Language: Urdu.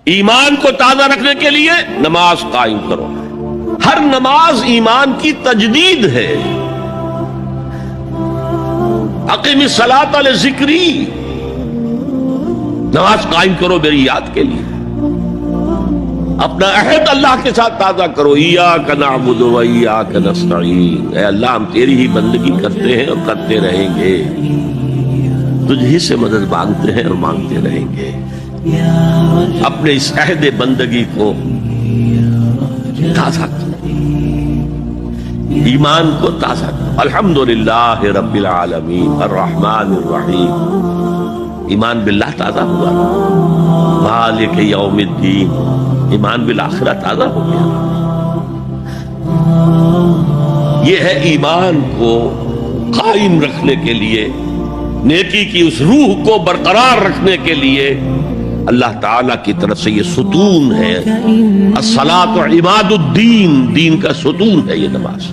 ایمان کو تازہ رکھنے کے لیے نماز قائم کرو. ہر نماز ایمان کی تجدید ہے. اقیم الصلاۃ لذکری، نماز قائم کرو میری یاد کے لیے. اپنا عہد اللہ کے ساتھ تازہ کرو. ایاک نعبد و ایاک نستعین، اے اللہ ہم تیری ہی بندگی کرتے ہیں اور کرتے رہیں گے، تجھ ہی سے مدد مانگتے ہیں اور مانگتے رہیں گے. اپنے اس عہد بندگی کو تازہ کرو، ایمان کو تازہ کرو. الحمدللہ رب العالمین الرحمن الرحیم، ایمان باللہ تازہ ہوا. مالک یوم الدین، ایمان بالآخرہ تازہ ہو گیا. یہ ہے ایمان کو قائم رکھنے کے لیے، نیکی کی اس روح کو برقرار رکھنے کے لیے اللہ تعالیٰ کی طرف سے یہ ستون ہے. الصلاۃ عماد الدین، دین کا ستون ہے یہ نماز.